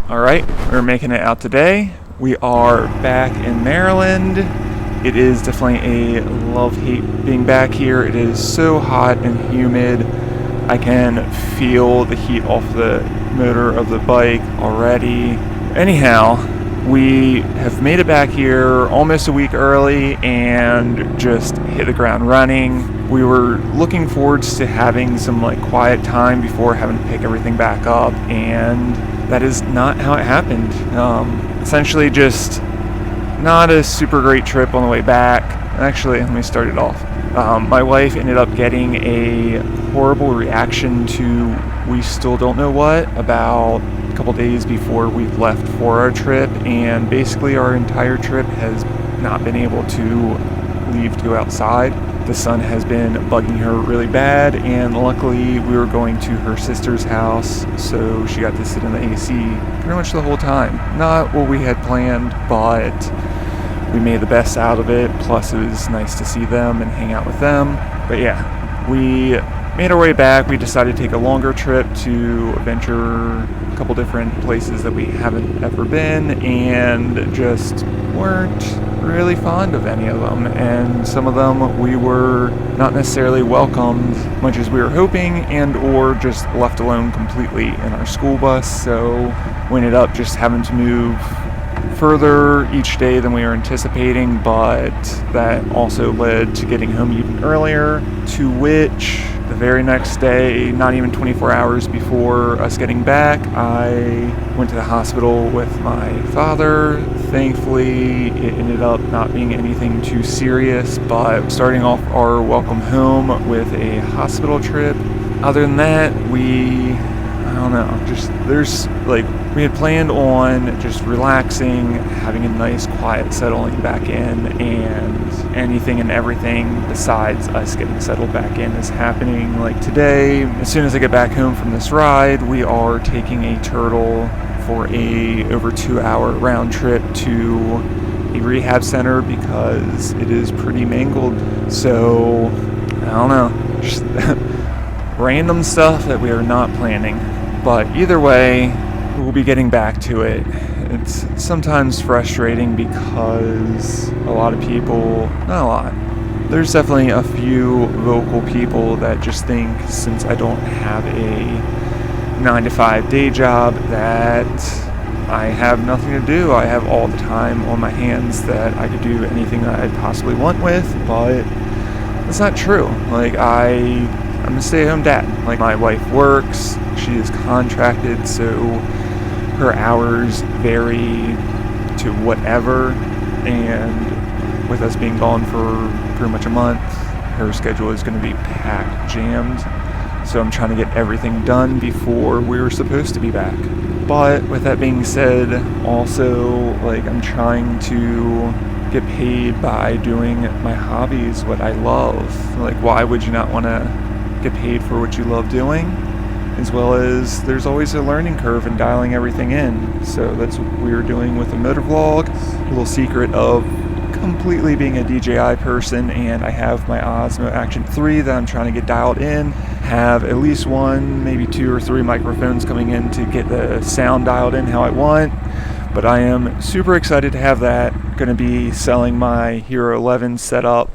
Alright, we're making it out today. We are back in Maryland. It is definitely a love-hate being back here. It is so hot and humid. I can feel the heat off the motor of the bike already. Anyhow, we have made it back here almost a week early and just hit the ground running. We were looking forward to having some quiet time before having to pick everything back up, and that is not how it happened. Essentially just not a super great trip on the way back. Actually, let me start it off. My wife ended up getting a horrible reaction to we still don't know what about a couple days before we left for our trip, and basically our entire trip has not been able to leave to go outside. The sun has been bugging her really bad, and luckily we were going to her sister's house, so she got to sit in the AC pretty much the whole time. Not what we had planned, but we made the best out of it. Plus it was nice to see them and hang out with them. But yeah, we made our way back. We decided to take a longer trip to venture a couple different places that we haven't ever been, and just weren't really fond of any of them, and some of them we were not necessarily welcomed much as we were hoping, and or just left alone completely in our school bus. So we ended up just having to move further each day than we were anticipating, but that also led to getting home even earlier, to which the very next day, not even 24 hours before us getting back, I went to the hospital with my father. Thankfully, it ended up not being anything too serious, but starting off our welcome home with a hospital trip. Other than that, I don't know, we had planned on just relaxing, having a nice quiet settling back in, and anything and everything besides us getting settled back in is happening. Like today, as soon as I get back home from this ride, we are taking a turtle for a over 2-hour round trip to a rehab center because it is pretty mangled. So, I don't know, just random stuff that we are not planning. But either way, we'll be getting back to it. It's sometimes frustrating because a lot of people, not a lot, there's definitely a few vocal people that just think since I don't have a 9-to-5 day job that I have nothing to do. I have all the time on my hands that I could do anything that I'd possibly want with, but that's not true. I'm a stay-at-home dad. My wife works, she is contracted, so her hours vary to whatever, and with us being gone for pretty much a month, her schedule is going to be packed, jammed, so I'm trying to get everything done before we were supposed to be back. But with that being said, also, I'm trying to get paid by doing my hobbies, what I love. Why would you not want to get paid for what you love doing? As well as there's always a learning curve in dialing everything in. So that's what we were doing with the Motovlog. A little secret of completely being a DJI person, and I have my Osmo Action 3 that I'm trying to get dialed in. Have at least one, maybe 2 or 3 microphones coming in to get the sound dialed in how I want. But I am super excited to have that. Going to be selling my Hero11 setup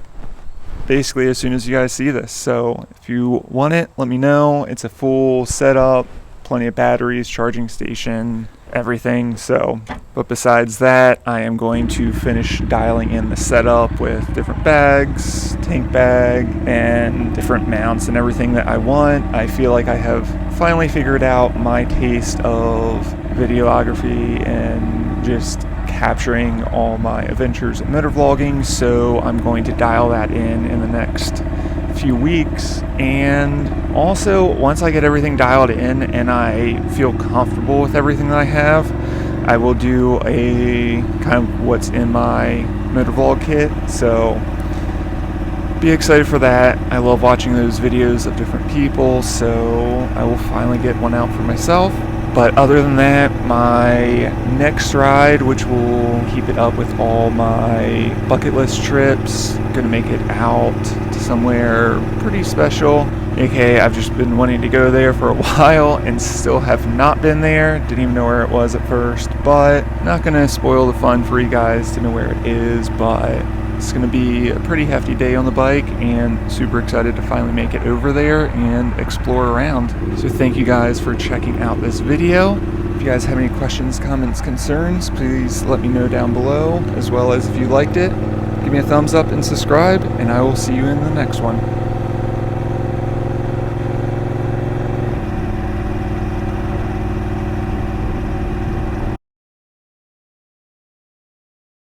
basically as soon as you guys see this. So if you want it, let me know. It's a full setup, plenty of batteries, charging station, everything. So, but besides that, I am going to finish dialing in the setup with different bags, tank bag, and different mounts and everything that I want. I feel like I have finally figured out my taste of videography and just capturing all my adventures in motovlogging, so I'm going to dial that in the next few weeks. And also, once I get everything dialed in and I feel comfortable with everything that I have, I will do a kind of what's in my motovlog kit. So be excited for that. I love watching those videos of different people, so I will finally get one out for myself. But other than that, my next ride, which will keep it up with all my bucket list trips, gonna make it out to somewhere pretty special. AKA, I've just been wanting to go there for a while and still have not been there. Didn't even know where it was at first, but not gonna spoil the fun for you guys to know where it is, but it's gonna be a pretty hefty day on the bike and super excited to finally make it over there and explore around. So thank you guys for checking out this video. If you guys have any questions, comments, concerns, please let me know down below, as well as if you liked it, give me a thumbs up and subscribe, and I will see you in the next one.